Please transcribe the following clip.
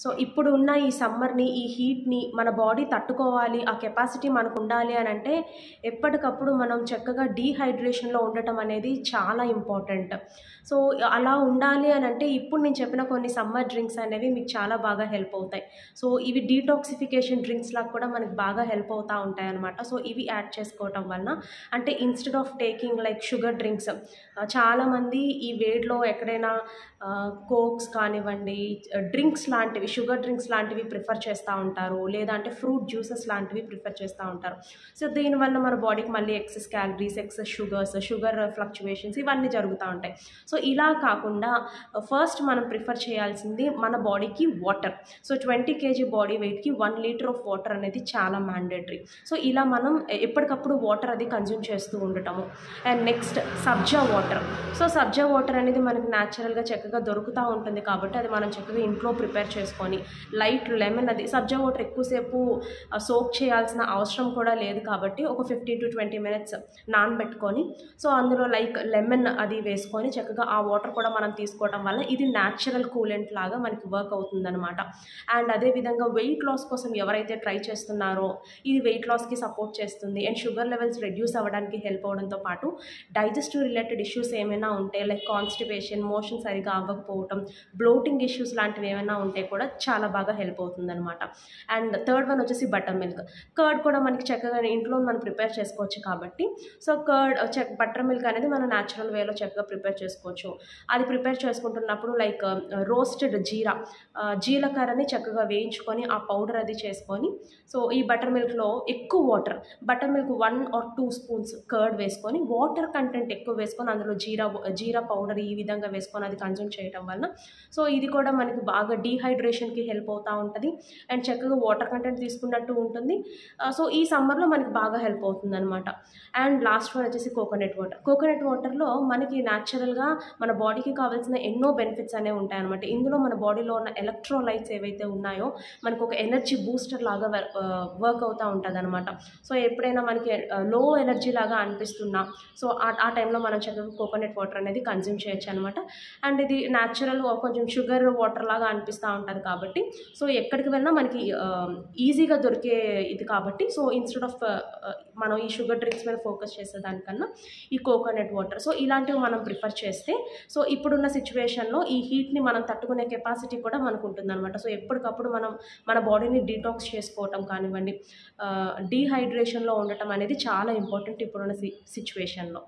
So ఇప్పుడున్న ఈ సమ్మర్‌ని, ఈ హీట్‌ని మన బాడీ తట్టుకోవాలి, ఆ కెపాసిటీ మనకుండాలి అనంటే ఎప్పటికప్పుడు మనం చక్కగా డీహైడ్రేషన్‌లో ఉండటం అనేది చాలా ఇంపార్టెంట్. సో అలా ఉండాలి అనంటే ఇప్పుడు నేను చెప్పిన కొన్ని సమ్మర్ డ్రింక్స్ అనేవి మీకు చాలా బాగా హెల్ప్ అవుతాయి. సో ఇవి డీటాక్సిఫికేషన్ డ్రింక్స్‌లాగా కూడా మనకు బాగా హెల్ప్ అవుతా ఉంటాయన్నమాట. సో ఇవి యాడ్ చేసుకోవటం వలన అంటే instead of taking like sugar drinks చాలామంది ఈ వేడిలో ఎక్కడైనా కోక్స్ కానివ్వండి, డ్రింక్స్ లాంటివి, షుగర్ డ్రింక్స్ లాంటివి ప్రిఫర్ చేస్తూ ఉంటారు. లేదా అంటే ఫ్రూట్ జ్యూసెస్ లాంటివి ప్రిఫర్ చేస్తూ ఉంటారు. సో దీనివల్ల మన బాడీకి మళ్ళీ excess calories, excess sugar fluctuations ఇవన్నీ జరుగుతూ ఉంటాయి. సో ఇలా కాకుండా ఫస్ట్ మనం ప్రిఫర్ చేయాల్సింది మన బాడీకి వాటర్. సో 20 kg బాడీ వెయిట్‌కి 1 లీటర్ ఆఫ్ వాటర్ అనేది చాలా మ్యాండేటరీ. సో ఇలా మనం ఎప్పటికప్పుడు వాటర్ అది కన్జ్యూమ్ చేస్తూ ఉండటము. And next sabja water. So sabja water అనేది మనకి న్యాచురల్‌గా చక్కగా దొరుకుతూ ఉంటుంది కాబట్టి అది మనం చక్కగా ఇంట్లో ప్రిపేర్ చేసుకొని లైట్ లెమన్ అది సబ్జా వాటర్ ఎక్కువసేపు సోక్ చేయాల్సిన అవసరం కూడా లేదు కాబట్టి ఒక 15 to 20 minutes నానబెట్టుకొని సో అందులో లైక్ లెమన్ అది వేసుకొని చక్కగా ఆ వాటర్ కూడా మనం తీసుకోవడం వల్ల ఇది న్యాచురల్ కూలెంట్ లాగా మనకి వర్క్ అవుతుందన్నమాట. అండ్ అదేవిధంగా వెయిట్ లాస్ కోసం ఎవరైతే ట్రై చేస్తున్నారో ఇది వెయిట్ లాస్కి సపోర్ట్ చేస్తుంది అండ్ షుగర్ లెవెల్స్ రెడ్యూస్ అవ్వడానికి హెల్ప్ అవ్వడంతో పాటు డైజెస్టివ్ రిలేటెడ్ ఇష్యూస్ ఏమైనా ఉంటే లైక్ కాన్స్టిపేషన్, మోషన్ సరిగా అవ్వకపోవటం, బ్లోటింగ్ ఇష్యూస్ లాంటివి ఏమైనా ఉంటే కూడా చాలా బాగా హెల్ప్ అవుతుందన్నమాట. అండ్ థర్డ్ వన్ వచ్చేసి బటర్ మిల్క్. కర్డ్ కూడా మనకి చక్కగా ఇంట్లో మనం ప్రిపేర్ చేసుకోవచ్చు కాబట్టి సో బటర్ మిల్క్ అనేది మనం న్యాచురల్ వేలో చక్కగా ప్రిపేర్ చేసుకోవచ్చు. అది ప్రిపేర్ చేసుకుంటున్నప్పుడు లైక్ రోస్టెడ్ జీలకర్రని చక్కగా వేయించుకొని ఆ పౌడర్ అది చేసుకొని సో ఈ బటర్ మిల్క్లో ఎక్కువ butter milk 1 or 2 spoons curd వేసుకొని వాటర్ కంటెంట్ ఎక్కువ వేసుకొని అందులో జీరా పౌడర్ ఈ విధంగా వేసుకొని అది కన్జ్యూమ్ చేయటం వలన సో ఇది కూడా మనకి బాగా డీహైడ్రేషన్కి హెల్ప్ అవుతూ ఉంటుంది అండ్ చక్కగా వాటర్ కంటెంట్ తీసుకున్నట్టు ఉంటుంది. సో ఈ సమ్మర్లో మనకి బాగా హెల్ప్ అవుతుంది అనమాట. అండ్ లాస్ట్ వన్ వచ్చేసి కోకోనట్ వాటర్లో మనకి న్యాచురల్గా మన బాడీకి కావాల్సిన ఎన్నో బెనిఫిట్స్ అనేవి ఉంటాయన్నమాట. ఇందులో మన బాడీలో ఉన్న ఎలక్ట్రోలైట్స్ ఏవైతే ఉన్నాయో మనకు ఒక ఎనర్జీ బూస్టర్ లాగా వర్క్ అవుతూ ఉంటుంది అనమాట. సో ఎప్పుడైనా మనకి లో ఎనర్జీ లాగా అనిపిస్తున్నా సో ఆ టైంలో మనం చక్కగా కోకోనట్ వాటర్ అనేది కన్జ్యూమ్ చేయొచ్చు అనమాట. అండ్ ఇది న్యాచురల్ కొంచెం షుగర్ వాటర్ లాగా అనిపిస్తూ ఉంటుంది కాబట్టి సో ఎక్కడికి వెళ్ళినా మనకి ఈజీగా దొరికే ఇది కాబట్టి సో ఇన్స్టెడ్ ఆఫ్ మనం ఈ షుగర్ డ్రింక్స్ మీద ఫోకస్ చేసేదానికన్నా ఈ కోకోనట్ వాటర్ సో ఇలాంటివి మనం ప్రిఫర్ చేస్తే సో ఇప్పుడున్న సిచ్యువేషన్లో ఈ హీట్ని మనం తట్టుకునే కెపాసిటీ కూడా మనకు ఉంటుందన్నమాట. సో ఎప్పటికప్పుడు మనం మన బాడీని డీటాక్స్ చేసుకోవటం కానివ్వండి, డీహైడ్రేషన్లో ఉండటం అనేది చాలా ఇంపార్టెంట్ ఇప్పుడున్న సిచ్యువేషన్లో.